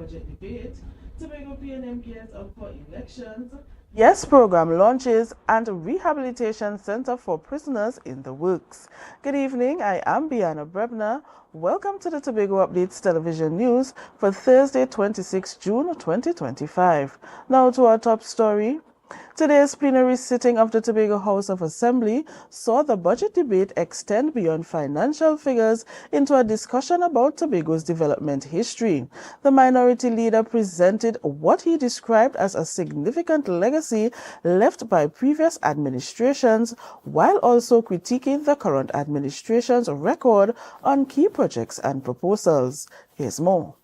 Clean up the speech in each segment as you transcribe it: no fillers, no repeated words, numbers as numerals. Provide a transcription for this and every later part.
budget debate, Tobago PNM gears up for elections, Yes program launches and rehabilitation center for prisoners in the works. Good evening, I am Biana Brebner. Welcome to the Tobago Updates Television News for Thursday, 26 June 2025. Now to our top story. Today's plenary sitting of the Tobago House of Assembly saw the budget debate extend beyond financial figures into a discussion about Tobago's development history. The minority leader presented what he described as a significant legacy left by previous administrations, while also critiquing the current administration's record on key projects and proposals. Here's more.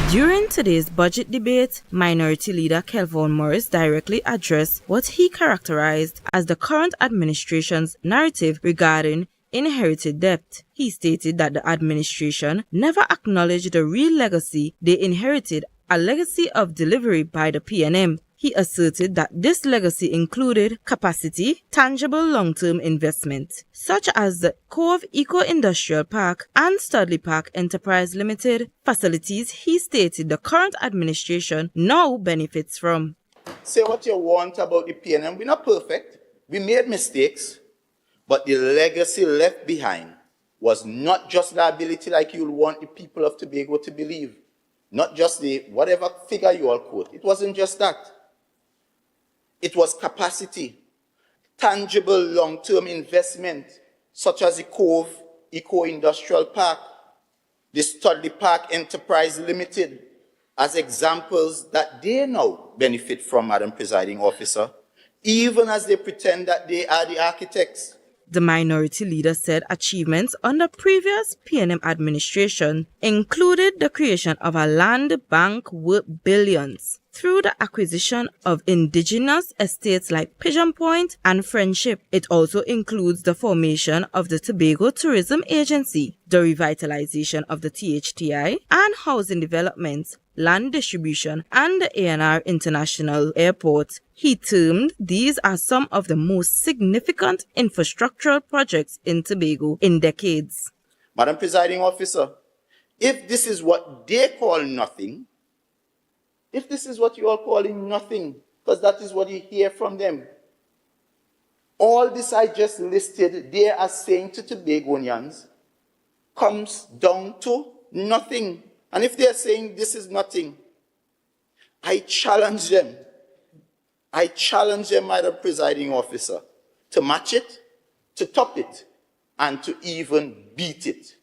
During today's budget debate, Minority Leader Kelvon Morris directly addressed what he characterized as the current administration's narrative regarding inherited debt. He stated that the administration never acknowledged the real legacy they inherited, a legacy of delivery by the PNM. He asserted that this legacy included capacity, tangible long-term investment, such as the Cove Eco-Industrial Park and Studley Park Enterprise Limited, facilities he stated the current administration now benefits from. Say what you want about the PNM. We're not perfect. We made mistakes, but the legacy left behind was not just liability like you'll want the people of Tobago to believe. Not just the whatever figure you all quote. It wasn't just that. It was capacity, tangible long-term investment, such as the Cove Eco-Industrial Park, the Studley Park Enterprise Limited, as examples that they now benefit from, Madam Presiding Officer, even as they pretend that they are the architects. The minority leader said achievements under previous PNM administration included the creation of a land bank worth billions through the acquisition of indigenous estates like Pigeon Point and Friendship. It also includes the formation of the Tobago Tourism Agency, the revitalization of the THTI and housing development, land distribution, and the ANR International Airport. He termed these as some of the most significant infrastructural projects in Tobago in decades. Madam Presiding Officer, if this is what they call nothing, if this is what you are calling nothing, because that is what you hear from them, all this I just listed, they are saying to Tobagonians, comes down to nothing. And if they are saying this is nothing, I challenge them, Madam Presiding Officer, to match it, to top it, and to even beat it.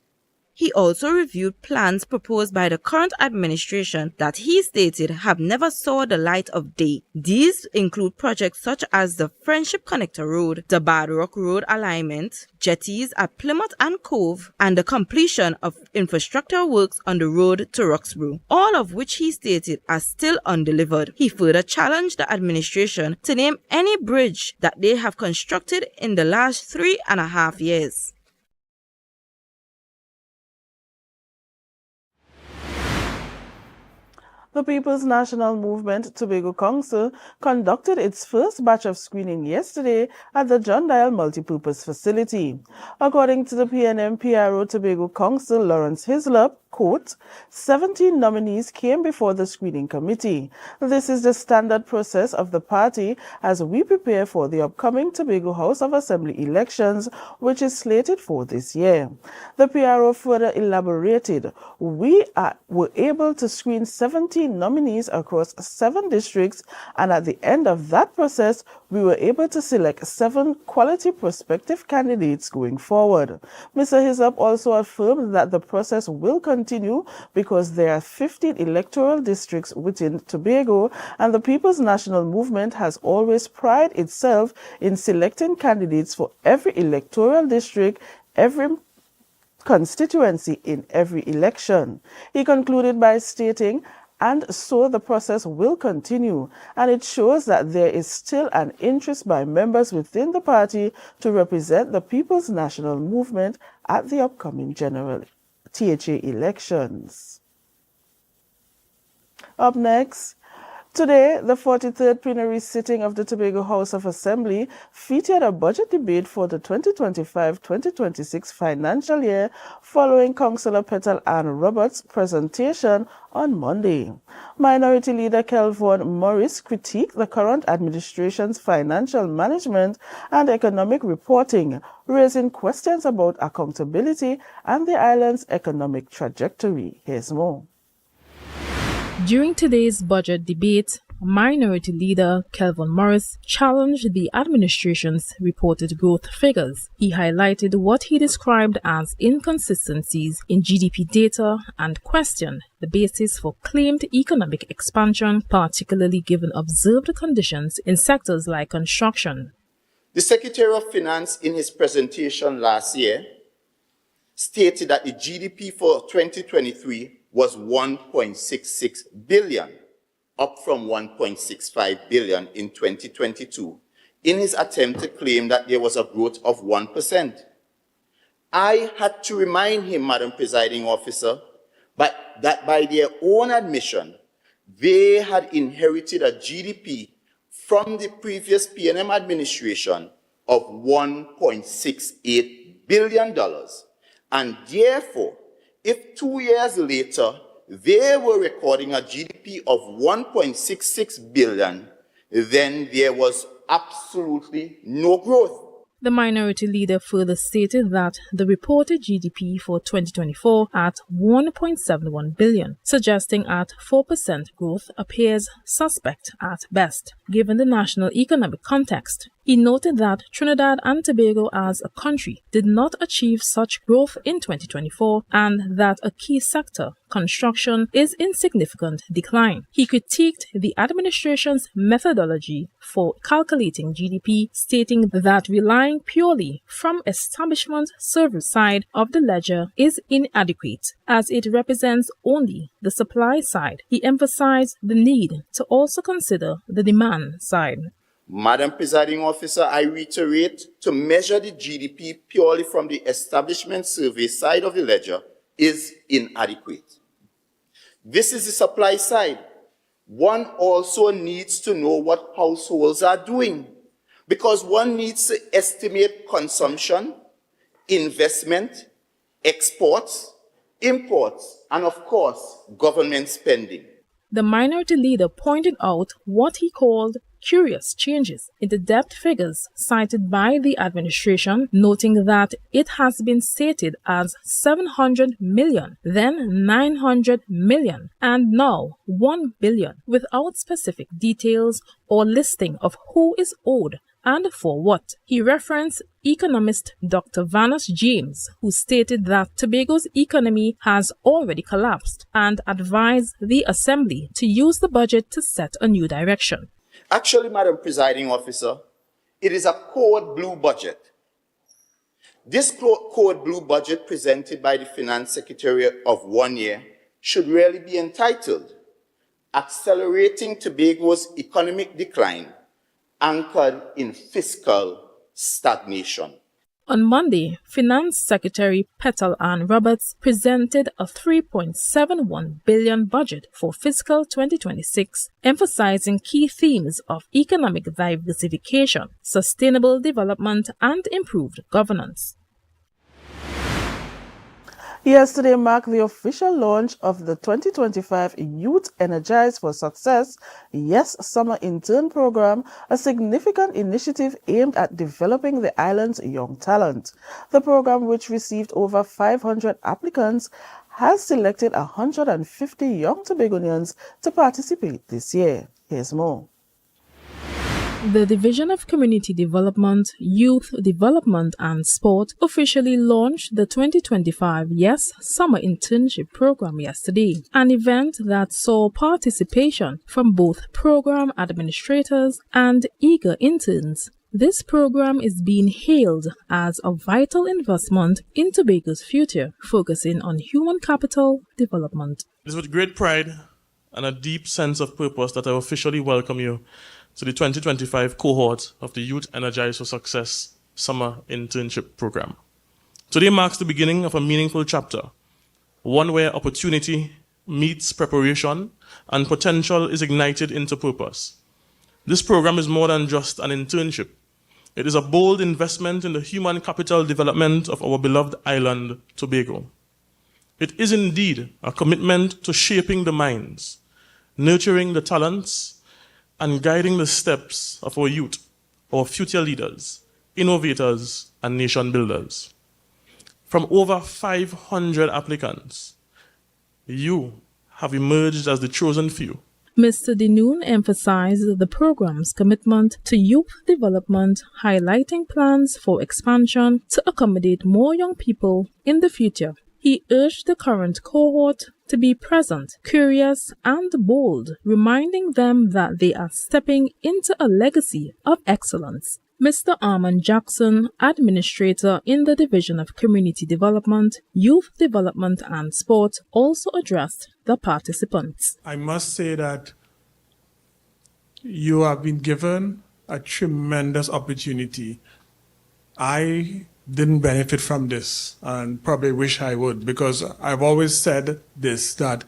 He also reviewed plans proposed by the current administration that he stated have never saw the light of day. These include projects such as the Friendship Connector Road, the Badrock Road alignment, jetties at Plymouth and Cove, and the completion of infrastructure works on the road to Roxborough, all of which he stated are still undelivered. He further challenged the administration to name any bridge that they have constructed in the last 3.5 years. The People's National Movement Tobago Council conducted its first batch of screening yesterday at the John Dial Multipurpose Facility. According to the PNM PRO Tobago Council, Lawrence Hislop, quote, 17 nominees came before the screening committee. This is the standard process of the party as we prepare for the upcoming Tobago House of Assembly elections, which is slated for this year. The PRO further elaborated, we were able to screen 17 nominees across 7 districts, and at the end of that process, we were able to select 7 quality prospective candidates going forward. Mr. Hislop also affirmed that the process will continue because there are 15 electoral districts within Tobago, and the People's National Movement has always prided itself in selecting candidates for every electoral district, every constituency in every election. He concluded by stating, and so the process will continue, and it shows that there is still an interest by members within the party to represent the People's National Movement at the upcoming general THA elections. Up next, Today, the 43rd plenary sitting of the Tobago House of Assembly featured a budget debate for the 2025-2026 financial year following Councillor Petal Ann Roberts' presentation on Monday. Minority Leader Kelvon Morris critiqued the current administration's financial management and economic reporting, raising questions about accountability and the island's economic trajectory. Here's more. During today's budget debate, Minority Leader Kelvon Morris challenged the administration's reported growth figures. He highlighted what he described as inconsistencies in GDP data and questioned the basis for claimed economic expansion, particularly given observed conditions in sectors like construction. The Secretary of Finance, in his presentation last year, stated that the GDP for 2023 was 1.66 billion, up from 1.65 billion in 2022, in his attempt to claim that there was a growth of 1%. I had to remind him, Madam Presiding Officer, that by their own admission, they had inherited a GDP from the previous PNM administration of $1.68 billion, and therefore, if 2 years later, they were recording a GDP of 1.66 billion, then there was absolutely no growth. The minority leader further stated that the reported GDP for 2024 at 1.71 billion, suggesting at 4% growth, appears suspect at best, given the national economic context. He noted that Trinidad and Tobago as a country did not achieve such growth in 2024 and that a key sector, construction, is in significant decline. He critiqued the administration's methodology for calculating GDP, stating that relying purely from establishment service side of the ledger is inadequate, as it represents only the supply side. He emphasized the need to also consider the demand side. Madam Presiding Officer, I reiterate, to measure the GDP purely from the establishment survey side of the ledger is inadequate. This is the supply side. One also needs to know what households are doing, because one needs to estimate consumption, investment, exports, imports, and of course, government spending. The minority leader pointed out what he called curious changes in the debt figures cited by the administration, noting that it has been stated as 700 million, then 900 million, and now 1 billion, without specific details or listing of who is owed and for what. He referenced economist Dr. Vanus James, who stated that Tobago's economy has already collapsed and advised the Assembly to use the budget to set a new direction. Actually, Madam Presiding Officer, it is a code blue budget. This code blue budget presented by the Finance Secretary of 1 year should really be entitled Accelerating Tobago's Economic Decline, Anchored in Fiscal Stagnation. On Monday, Finance Secretary Petal Ann Roberts presented a $3.71 billion budget for fiscal 2026, emphasizing key themes of economic diversification, sustainable development, and improved governance. Yesterday marked the official launch of the 2025 Youth Energized for Success Yes Summer Intern Program, a significant initiative aimed at developing the island's young talent. The program, which received over 500 applicants, has selected 150 young Tobagonians to participate this year. Here's more. The Division of Community Development, Youth Development and Sport officially launched the 2025 Yes Summer Internship Program yesterday, an event that saw participation from both program administrators and eager interns. This program is being hailed as a vital investment in Tobago's future, focusing on human capital development. It is with great pride and a deep sense of purpose that I officially welcome you to the 2025 cohort of the Youth Energized for Success Summer Internship Program. Today marks the beginning of a meaningful chapter, one where opportunity, meets preparation, and potential is ignited into purpose. This program is more than just an internship. It is a bold investment in the human capital development of our beloved island, Tobago. It is indeed a commitment to shaping the minds, nurturing the talents, and guiding the steps of our youth, our future leaders, innovators, and nation builders. From over 500 applicants, you have emerged as the chosen few. Mr. Denoon emphasized the program's commitment to youth development, highlighting plans for expansion to accommodate more young people in the future. He urged the current cohort to be present, curious, and bold, reminding them that they are stepping into a legacy of excellence. Mr. Armand Jackson, Administrator in the Division of Community Development, Youth Development and Sport, also addressed the participants. I must say that you have been given a tremendous opportunity. I didn't benefit from this and probably wish I would, because I've always said this, that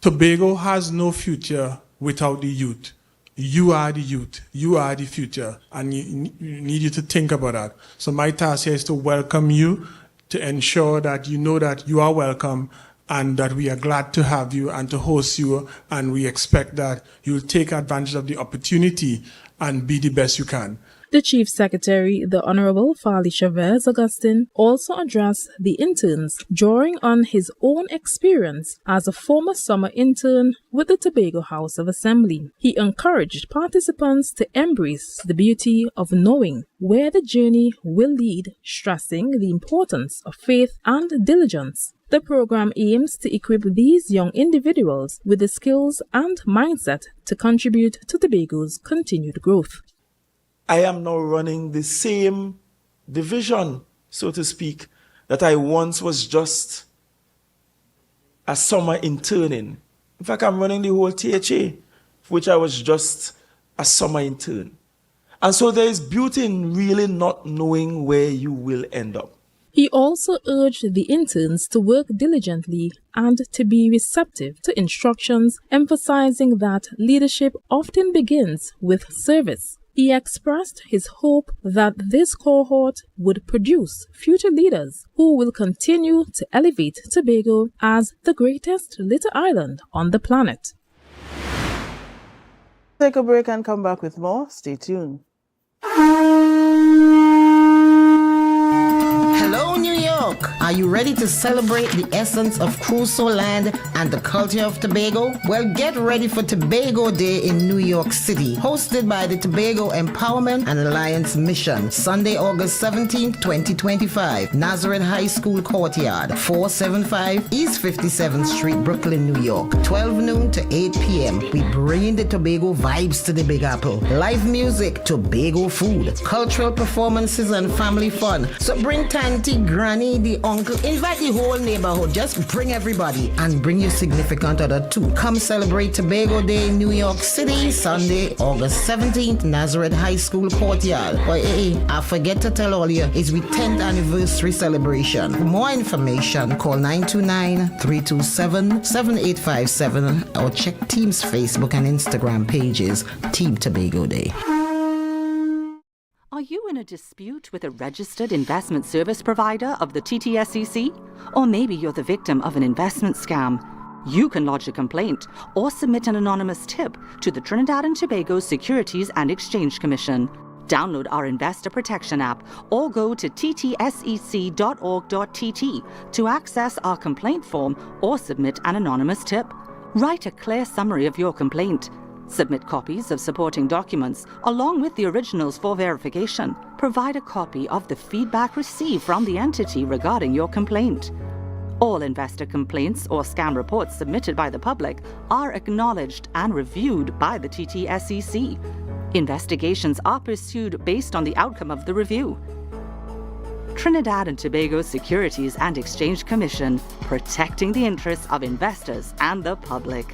Tobago has no future without the youth. You are the youth. You are the future. And you need you to think about that. So my task here is to welcome you, to ensure that you know that you are welcome and that we are glad to have you and to host you. And we expect that you'll take advantage of the opportunity and be the best you can. The Chief Secretary, the Honorable Fali Chavez Augustine, also addressed the interns, drawing on his own experience as a former summer intern with the Tobago House of Assembly. He encouraged participants to embrace the beauty of knowing where the journey will lead, stressing the importance of faith and diligence. The program aims to equip these young individuals with the skills and mindset to contribute to Tobago's continued growth. I am now running the same division, so to speak, that I once was just a summer intern in. In fact, I'm running the whole THA, which I was just a summer intern. And so there is beauty in really not knowing where you will end up. He also urged the interns to work diligently and to be receptive to instructions, emphasizing that leadership often begins with service. He expressed his hope that this cohort would produce future leaders who will continue to elevate Tobago as the greatest little island on the planet. Take a break and come back with more. Stay tuned. Hello, New York! Are you ready to celebrate the essence of Crusoe Land and the culture of Tobago? Well, get ready for Tobago Day in New York City, hosted by the Tobago Empowerment and Alliance Mission, Sunday, August 17, 2025, Nazareth High School Courtyard, 475 East 57th Street, Brooklyn, New York, 12 noon to 8 p.m. We bring the Tobago vibes to the Big Apple. Live music, Tobago food, cultural performances, and family fun. So bring Tanty, Granny, the uncle, invite the whole neighborhood. Just bring everybody and bring your significant other too. Come celebrate Tobago Day in New York City, Sunday, August 17th, Nazareth High School Courtyard. But hey, I forget to tell all you, it's the 10th anniversary celebration. For more information, call 929-327-7857 or check Team's Facebook and Instagram pages, Team Tobago Day. Are you in a dispute with a registered investment service provider of the TTSEC? Or maybe you're the victim of an investment scam? You can lodge a complaint or submit an anonymous tip to the Trinidad and Tobago Securities and Exchange Commission. Download our Investor Protection app or go to ttsec.org.tt to access our complaint form or submit an anonymous tip. Write a clear summary of your complaint. Submit copies of supporting documents along with the originals for verification. Provide a copy of the feedback received from the entity regarding your complaint. All investor complaints or scam reports submitted by the public are acknowledged and reviewed by the TTSEC. Investigations are pursued based on the outcome of the review. Trinidad and Tobago Securities and Exchange Commission, protecting the interests of investors and the public.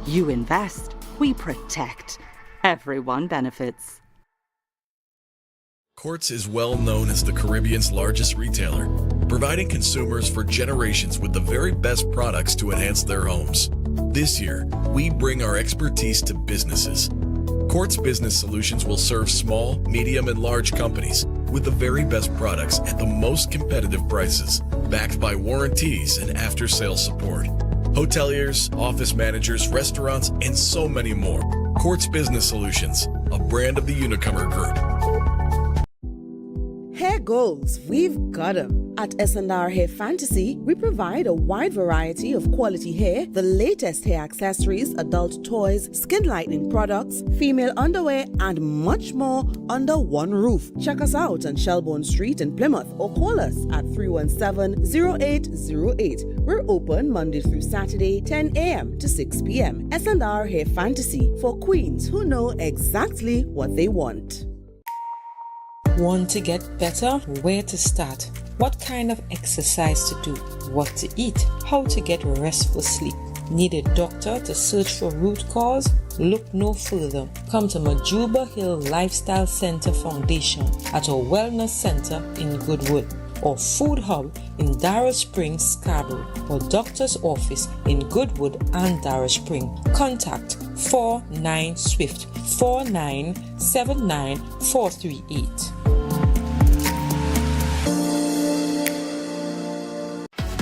You invest, we protect. Everyone benefits. Quartz is well known as the Caribbean's largest retailer, providing consumers for generations with the very best products to enhance their homes. This year, we bring our expertise to businesses. Quartz Business Solutions will serve small, medium, and large companies with the very best products at the most competitive prices, backed by warranties and after-sales support. Hoteliers, office managers, restaurants, and so many more. Quartz Business Solutions, a brand of the Unicomer Group. Hair goals, we've got them. At S&R Hair Fantasy, we provide a wide variety of quality hair, the latest hair accessories, adult toys, skin lightening products, female underwear, and much more under one roof. Check us out on Shelbourne Street in Plymouth or call us at 317-0808. We're open Monday through Saturday, 10 a.m. to 6 p.m. S&R Hair Fantasy for queens who know exactly what they want. Want to get better? Where to start? What kind of exercise to do? What to eat? How to get restful sleep? Need a doctor to search for root cause? Look no further. Come to Majuba Hill Lifestyle Center Foundation at our Wellness Center in Goodwood, or Food Hub in Darrow Springs, Scarborough, or Doctor's Office in Goodwood and Darrow Spring. Contact 49 Swift 4979 438.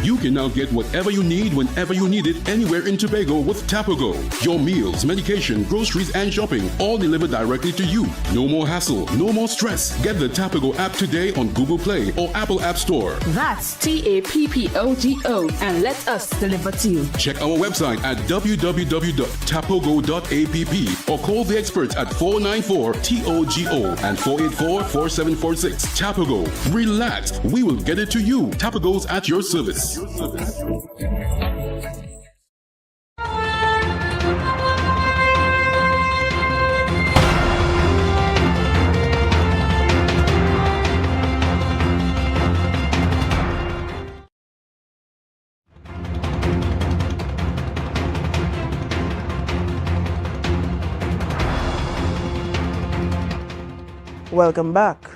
You can now get whatever you need whenever you need it anywhere in Tobago with Tobago. Your meals, medication, groceries, and shopping all delivered directly to you. No more hassle, no more stress. Get the Tobago app today on Google Play or Apple App Store. That's TAPPOGO and let us deliver to you. Check our website at www.tapogo.app or call the experts at 494-TOGO and 484-4746. Tobago. Relax. We will get it to you. Tobago's at your service. Welcome back.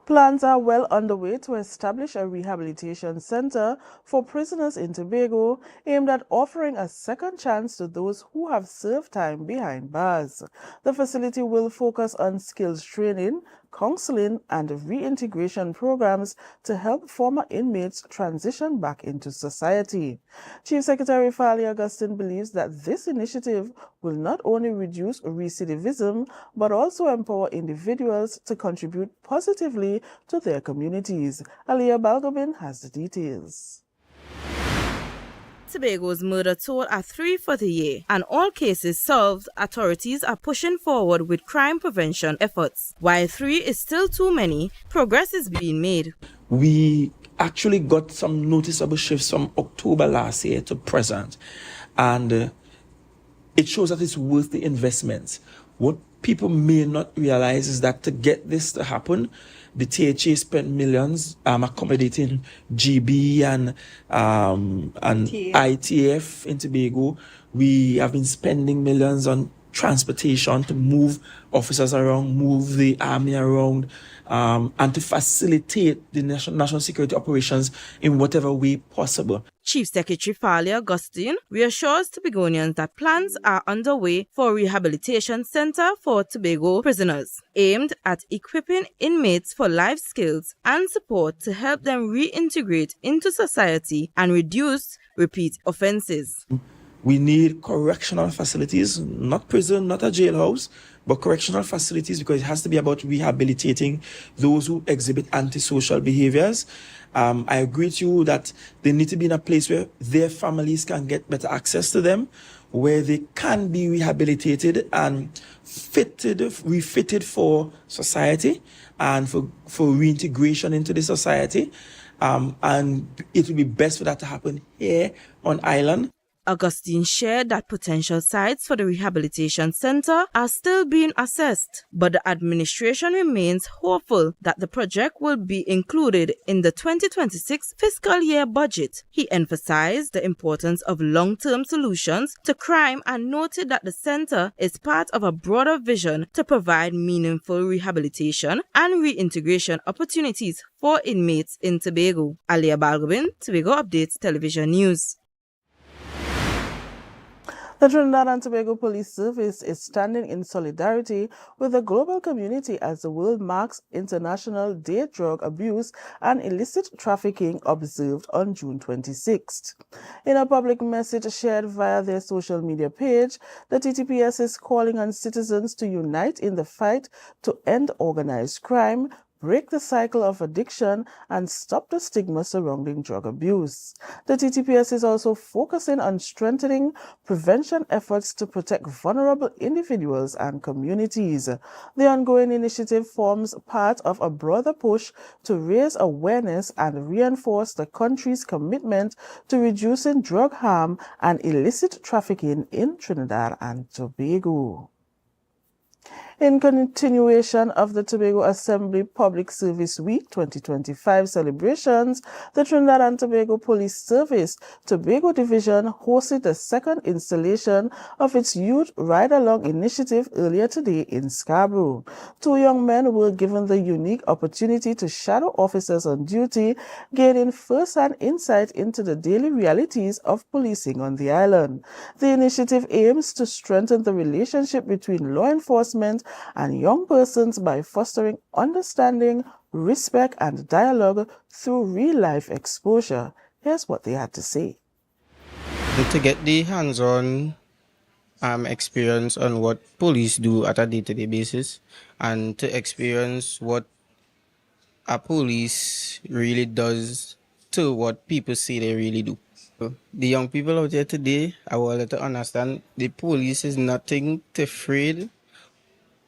Plans are well underway to establish a rehabilitation center for prisoners in Tobago aimed at offering a second chance to those who have served time behind bars. The facility will focus on skills training, counseling, and reintegration programs to help former inmates transition back into society. Chief Secretary Fali Augustine believes that this initiative will not only reduce recidivism, but also empower individuals to contribute positively to their communities. Aliyah Balgobin has the details. Tobago's murder toll at 3 for the year, and all cases solved, authorities are pushing forward with crime prevention efforts. While 3 is still too many, progress is being made. We actually got some noticeable shifts from October last year to present, and it shows that it's worth the investment. What people may not realize is that to get this to happen, the THA spent millions accommodating GB and ITF in Tobago. We have been spending millions on transportation to move officers around, move the army around, and to facilitate the national security operations in whatever way possible. Chief Secretary Fali Augustine reassures Tobagonians that plans are underway for a rehabilitation center for Tobago prisoners, aimed at equipping inmates for life skills and support to help them reintegrate into society and reduce repeat offenses. We need correctional facilities, not prison, not a jailhouse, but correctional facilities, because it has to be about rehabilitating those who exhibit antisocial behaviors. I agree with you that they need to be in a place where their families can get better access to them, where they can be rehabilitated and refitted for society and for reintegration into the society. And it will be best for that to happen here on island. Augustine shared that potential sites for the rehabilitation center are still being assessed, but the administration remains hopeful that the project will be included in the 2026 fiscal year budget. He emphasized the importance of long-term solutions to crime and noted that the center is part of a broader vision to provide meaningful rehabilitation and reintegration opportunities for inmates in Tobago. AMPLIA Balgobin, Tobago Updates Television News. The Trinidad and Tobago Police Service is standing in solidarity with the global community as the world marks International Day Drug Abuse and Illicit Trafficking observed on June 26th. In a public message shared via their social media page, the TTPS is calling on citizens to unite in the fight to end organized crime, break the cycle of addiction, and stop the stigma surrounding drug abuse. The TTPS is also focusing on strengthening prevention efforts to protect vulnerable individuals and communities. The ongoing initiative forms part of a broader push to raise awareness and reinforce the country's commitment to reducing drug harm and illicit trafficking in Trinidad and Tobago. In continuation of the Tobago Assembly Public Service Week 2025 celebrations, the Trinidad and Tobago Police Service Tobago Division hosted the second installation of its Youth Ride-Along initiative earlier today in Scarborough. 2 young men were given the unique opportunity to shadow officers on duty, gaining first-hand insight into the daily realities of policing on the island. The initiative aims to strengthen the relationship between law enforcement and young persons by fostering understanding, respect, and dialogue through real-life exposure. Here's what they had to say. To get the hands-on experience on what police do at a day-to-day basis, and to experience what a police really does to what people say they really do. The young people out there today, I want them to understand the police is nothing to afraid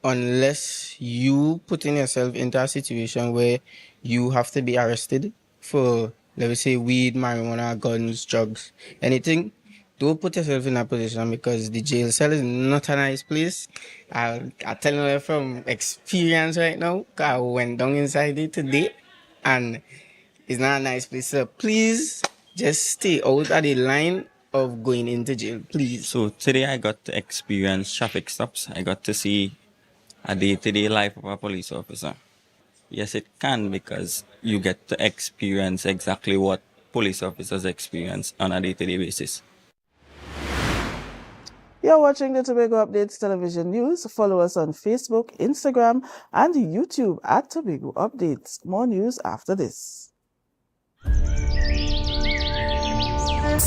unless you putting yourself into a situation where you have to be arrested for, let me say, weed, marijuana, guns, drugs, anything. Don't put yourself in that position because the jail cell is not a nice place. I'm telling you from experience right now, I went down inside it today and it's not a nice place. So please just stay out of the line of going into jail, please. So today I got to experience traffic stops. I got to see a day-to-day life of a police officer. Yes, it can, because you get to experience exactly what police officers experience on a day-to-day basis. You're watching the Tobago Updates Television News. Follow us on Facebook, Instagram, and YouTube at Tobago Updates. More news after this.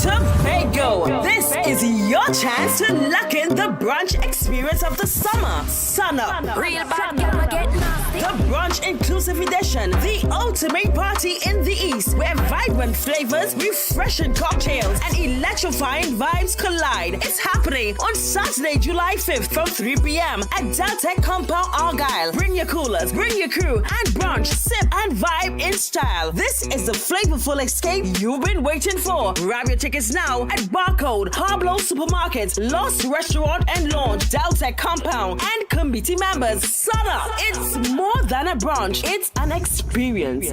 Tobago, this is your chance to lock in the brunch experience of the summer. Sun up. Real bad girl get nasty. The brunch inclusive edition, the ultimate party in the East, where vibrant flavors, refreshing cocktails, and electrifying vibes collide. It's happening on Saturday, July 5th from 3 p.m. at Deltec Compound, Argyle. Bring your coolers, bring your crew, and brunch, sip, and vibe in style. This is the flavorful escape you've been waiting for. Grab your tickets now at Barcode, Pablo Supermarket, Lost Restaurant and Lounge, Deltec Compound, and committee members. Sun up! It's more than a brunch, it's an experience.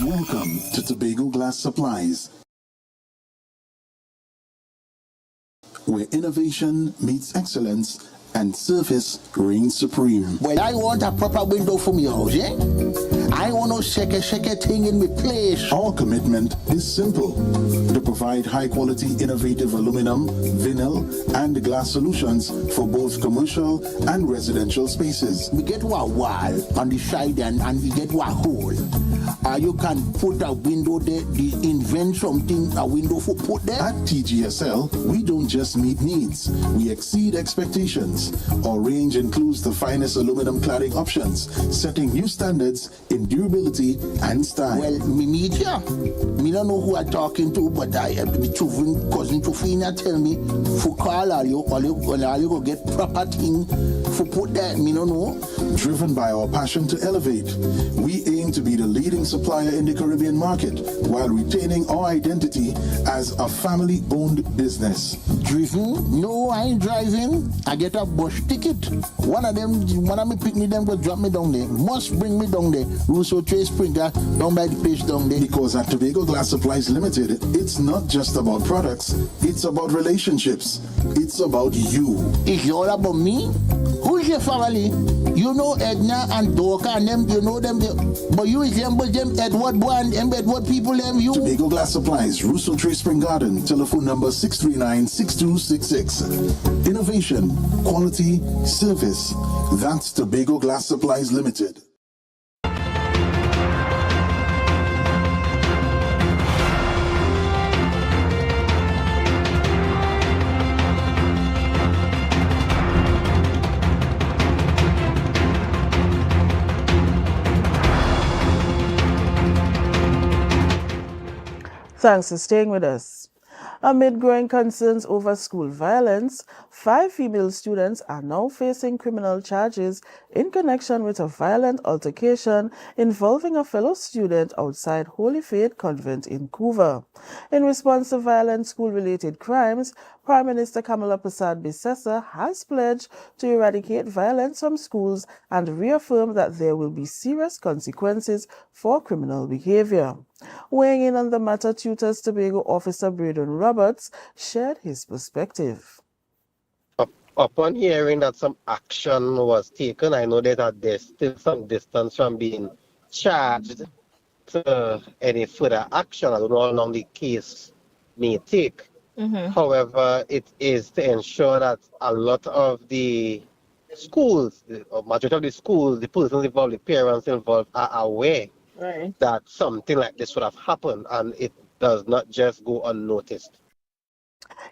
Welcome to Tobago Glass Supplies, where innovation meets excellence and service reigns supreme. Well, I want a proper window for me house, yeah? I want no shake thing in my place. Our commitment is simple: to provide high-quality, innovative aluminum, vinyl, and glass solutions for both commercial and residential spaces. We get one wall on the side and we get one hole. You can put a window there, invent something, a window for put there. At TGSL, we don't just meet needs, we exceed expectations. Our range includes the finest aluminum cladding options, setting new standards in durability and style. Well, me meet ya. Me don't know who I'm talking to, but I have to be true. Cousin Tofina tell me, for call all you go get proper thing for put there. Me don't know. Driven by our passion to elevate, we aim to be the leader leading supplier in the Caribbean market while retaining our identity as a family-owned business. Driving? No, I ain't driving. I get a bus ticket. One of me pick me them go drop me down there. Must bring me down there. Russo Trade Springer down by the page down there. Because at Tobago Glass Supplies Limited, it's not just about products, it's about relationships. It's about you. It's all about me? Who's your family? You know Edna and Dorka and them, you know them. But you resemble them Edward boy and them Edward people, them you. Tobago Glass Supplies, Russo Trade Spring Garden, telephone number 639-6266. Innovation, quality, service. That's Tobago Glass Supplies Limited. Thanks for staying with us. Amid growing concerns over school violence, 5 female students are now facing criminal charges in connection with a violent altercation involving a fellow student outside Holy Faith Convent in Couva. In response to violent school-related crimes, Prime Minister Kamala Persad-Bissessar has pledged to eradicate violence from schools and reaffirm that there will be serious consequences for criminal behavior. Weighing in on the matter, Tutors Tobago officer Braden Roberts shared his perspective. Upon hearing that some action was taken, I know that there's still some distance from being charged to any further action. I don't know how long the case may take. However, it is to ensure that a lot of the schools, or majority of the schools, the persons involved, the parents involved are aware that something like this would have happened and it does not just go unnoticed.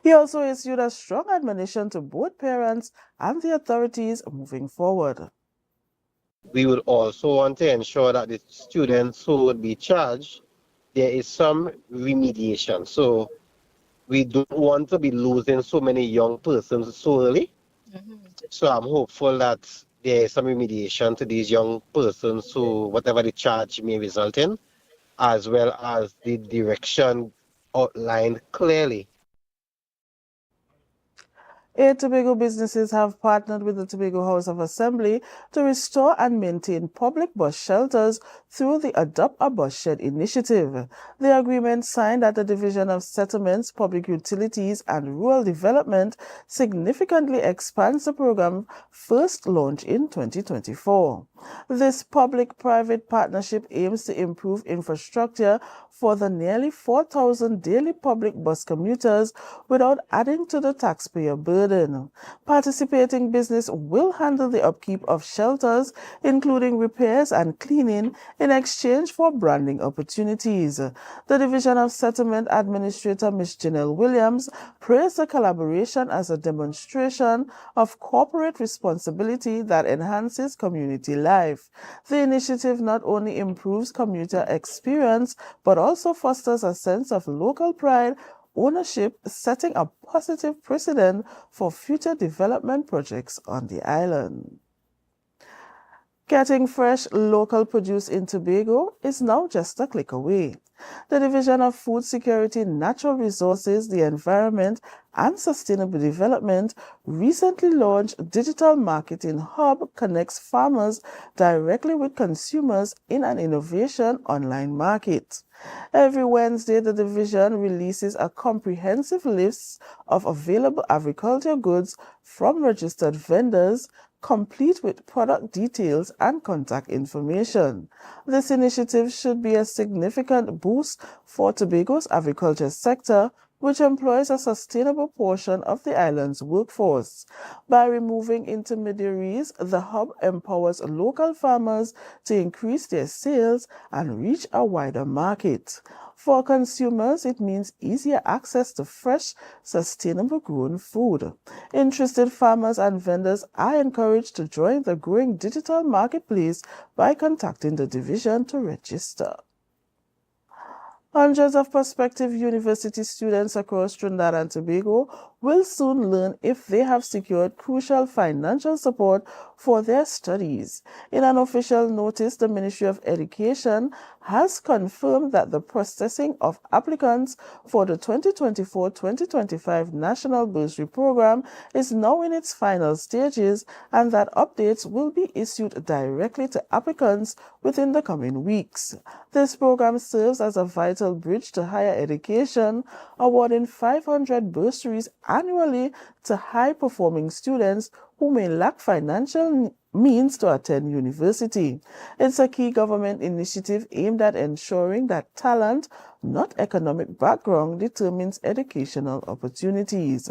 He also issued a strong admonition to both parents and the authorities moving forward. We would also want to ensure that the students who would be charged, there is some remediation. So we don't want to be losing so many young persons so early. So I'm hopeful that there is some remediation to these young persons who, whatever the charge may result in, as well as the direction outlined clearly. 8 Tobago businesses have partnered with the Tobago House of Assembly to restore and maintain public bus shelters through the Adopt a Bus Shed initiative. The agreement signed at the Division of Settlements, Public Utilities and Rural Development significantly expands the program first launched in 2024. This public-private partnership aims to improve infrastructure for the nearly 4,000 daily public bus commuters without adding to the taxpayer burden. Participating business will handle the upkeep of shelters, including repairs and cleaning, in exchange for branding opportunities. The Division of Settlement Administrator Ms. Janelle Williams praised the collaboration as a demonstration of corporate responsibility that enhances community life. The initiative not only improves commuter experience, but also fosters a sense of local pride, ownership, setting a positive precedent for future development projects on the island. Getting fresh local produce in Tobago is now just a click away. The Division of Food Security, Natural Resources, the Environment and Sustainable Development recently launched Digital Marketing Hub connects farmers directly with consumers in an innovation online market. Every Wednesday, the division releases a comprehensive list of available agricultural goods from registered vendors, complete with product details and contact information. This initiative should be a significant boost for Tobago's agriculture sector, which employs a sustainable portion of the island's workforce. By removing intermediaries, the hub empowers local farmers to increase their sales and reach a wider market. For consumers, it means easier access to fresh, sustainable grown food. Interested farmers and vendors are encouraged to join the growing digital marketplace by contacting the division to register. Hundreds of prospective university students across Trinidad and Tobago will soon learn if they have secured crucial financial support for their studies. In an official notice, the Ministry of Education has confirmed that the processing of applicants for the 2024-2025 National Bursary Program is now in its final stages and that updates will be issued directly to applicants within the coming weeks. This program serves as a vital bridge to higher education, awarding 500 bursaries annually to high-performing students who may lack financial means to attend university. It's a key government initiative aimed at ensuring that talent, not economic background, determines educational opportunities.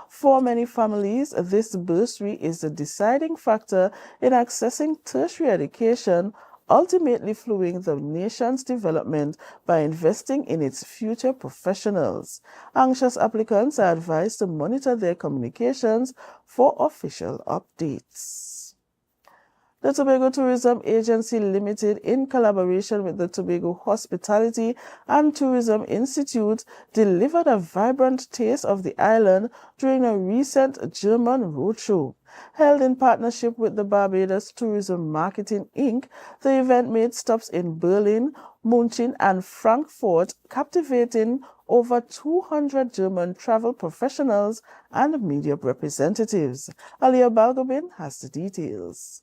For many families, this bursary is the deciding factor in accessing tertiary education, ultimately fueling the nation's development by investing in its future professionals. Anxious applicants are advised to monitor their communications for official updates. The Tobago Tourism Agency Limited, in collaboration with the Tobago Hospitality and Tourism Institute, delivered a vibrant taste of the island during a recent German roadshow. Held in partnership with the Barbados Tourism Marketing Inc., the event made stops in Berlin, München, and Frankfurt, captivating over 200 German travel professionals and media representatives. Alia Balgobin has the details.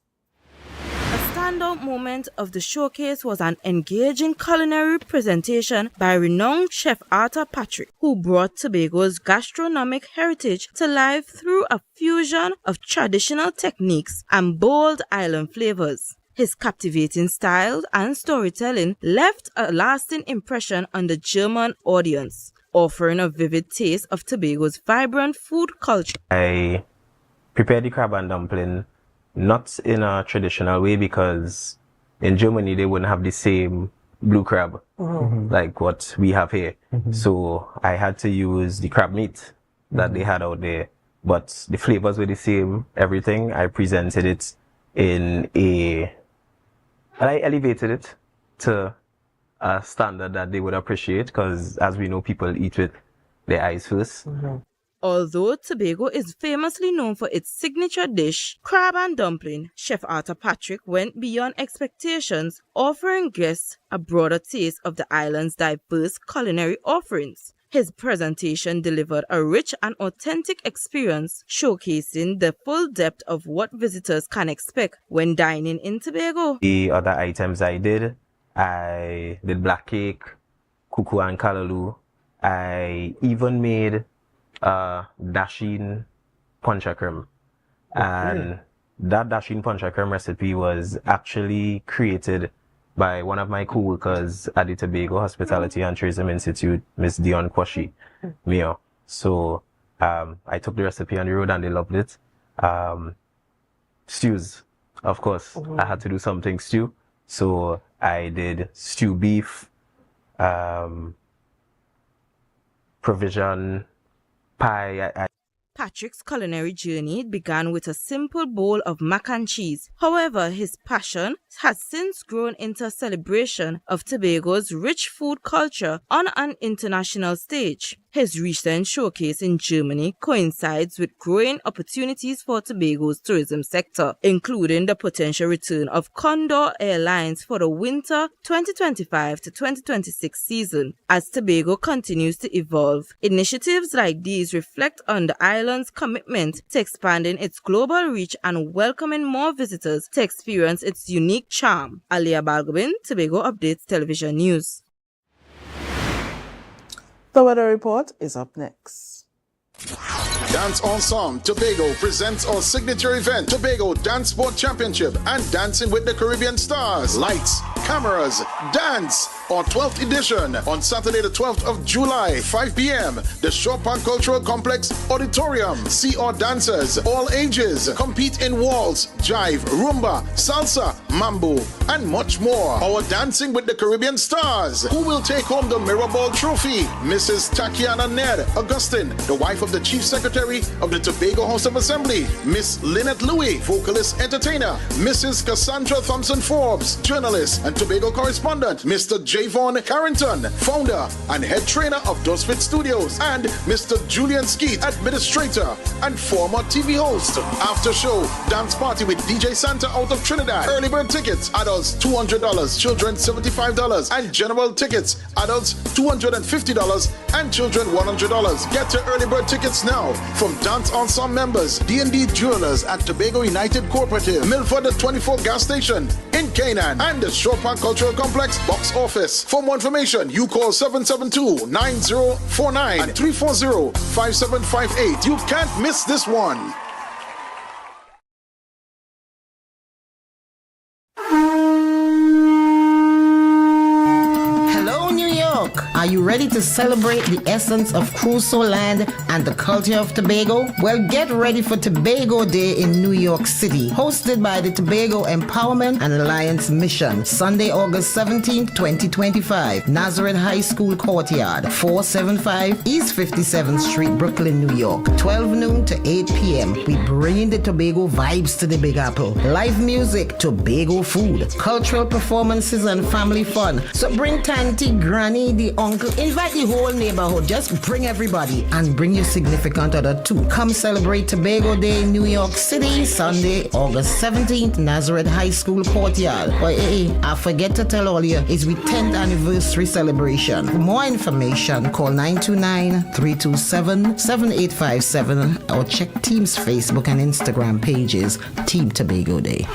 A standout moment of the showcase was an engaging culinary presentation by renowned chef Arthur Patrick, who brought Tobago's gastronomic heritage to life through a fusion of traditional techniques and bold island flavors. His captivating style and storytelling left a lasting impression on the German audience, offering a vivid taste of Tobago's vibrant food culture. I prepared the crab and dumpling not in a traditional way because in Germany they wouldn't have the same blue crab like what we have here. So I had to use the crab meat that they had out there, but the flavors were the same, everything. I presented it I elevated it to a standard that they would appreciate because, as we know, people eat with their eyes first. Although Tobago is famously known for its signature dish, crab and dumpling, Chef Arthur Patrick went beyond expectations, offering guests a broader taste of the island's diverse culinary offerings. His presentation delivered a rich and authentic experience, showcasing the full depth of what visitors can expect when dining in Tobago. The other items I did black cake, kuku and kalaloo. I even made dasheen poncha creme. And that dasheen poncha creme recipe was actually created by one of my co-workers at the Tobago Hospitality and Tourism Institute, Miss Dion Kwashi Mio. So I took the recipe on the road and they loved it. Stews, of course. I had to do something stew. So I did stew beef, provision pie. Patrick's culinary journey began with a simple bowl of mac and cheese. However, his passion has since grown into a celebration of Tobago's rich food culture on an international stage. His recent showcase in Germany coincides with growing opportunities for Tobago's tourism sector, including the potential return of Condor Airlines for the winter 2025 to 2026 season. As Tobago continues to evolve, initiatives like these reflect on the island's commitment to expanding its global reach and welcoming more visitors to experience its unique charm. Alia Balgobin, Tobago Updates Television News. The weather report is up next. Dance Ensemble Tobago presents our signature event, Tobago Dance Sport Championship and Dancing with the Caribbean Stars. Lights, cameras, dance. Our 12th edition on Saturday the 12th of July, 5 p.m. The Chopin Cultural Complex Auditorium. See our dancers, all ages, compete in waltz, jive, rumba, salsa, mambo, and much more. Our Dancing with the Caribbean Stars. Who will take home the Mirror Ball Trophy? Mrs. Takiana Ned Augustine, the wife of the Chief Secretary of the Tobago House of Assembly. Miss Lynette Louis, vocalist entertainer. Mrs. Cassandra Thompson Forbes, journalist and Tobago correspondent, Mr. Javon Carrington, founder and head trainer of Dosfit Studios, and Mr. Julian Skeet, administrator and former TV host. After show dance party with DJ Santa out of Trinidad. Early bird tickets, adults $200, children $75, and general tickets, adults $250 and children $100. Get your early bird tickets now from Dance Ensemble members, D&D Jewelers at Tobago United Cooperative, Milford the 24 gas station in Canaan, and the Shore Park Cultural Complex box office. For more information, you call 772-9049 and 340-5758. You can't miss this one. Are you ready to celebrate the essence of Crusoe land and the culture of Tobago? Well, get ready for Tobago Day in New York City, hosted by the Tobago Empowerment and Alliance Mission, Sunday, August 17, 2025, Nazareth High School Courtyard, 475 East 57th Street, Brooklyn, New York, 12 noon to 8 p.m. We bring the Tobago vibes to the Big Apple. Live music, Tobago food, cultural performances, and family fun. So bring Tanty, Granny, the uncle, invite the whole neighborhood. Just bring everybody and bring your significant other too. Come celebrate Tobago Day in New York City, Sunday, August 17th, Nazareth High School Courtyard. But hey, I forget to tell all you, it's we 10th anniversary celebration. For more information, call 929-327-7857 or check Team's Facebook and Instagram pages, Team Tobago Day.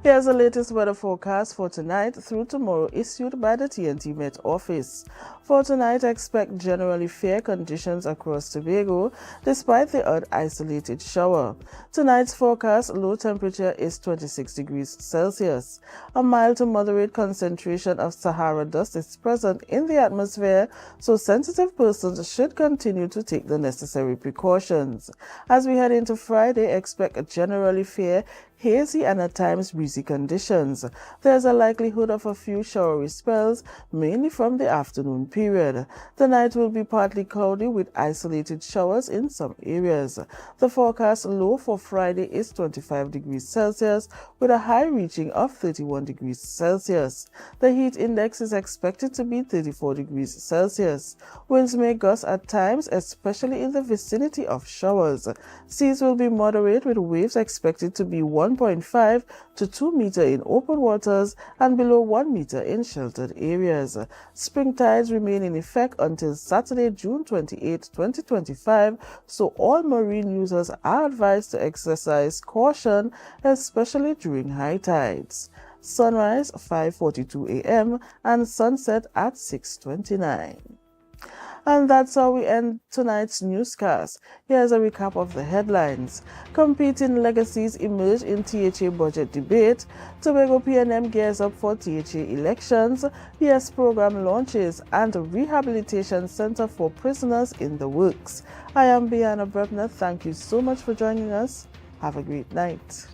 Here's the latest weather forecast for tonight through tomorrow issued by the TNT Met Office. For tonight, expect generally fair conditions across Tobago despite the odd isolated shower. Tonight's forecast low temperature is 26 degrees Celsius. A mild to moderate concentration of Sahara dust is present in the atmosphere, so sensitive persons should continue to take the necessary precautions. As we head into Friday, expect a generally fair, hazy and at times breezy conditions. There's a likelihood of a few showery spells, mainly from the afternoon period. The night will be partly cloudy with isolated showers in some areas. The forecast low for Friday is 25 degrees Celsius with a high reaching of 31 degrees Celsius. The heat index is expected to be 34 degrees Celsius. Winds may gust at times, especially in the vicinity of showers. Seas will be moderate with waves expected to be 1.5 to 2 meter in open waters and below 1 meter in sheltered areas. Spring tides remain in effect until Saturday, June 28, 2025, so all marine users are advised to exercise caution, especially during high tides. Sunrise 5:42 a.m. and sunset at 6:29. And that's how we end tonight's newscast. Here's a recap of the headlines. Competing legacies emerge in THA budget debate. Tobago PNM gears up for THA elections. PS program launches and a rehabilitation center for prisoners in the works. I am Bianna Brebner. Thank you so much for joining us. Have a great night.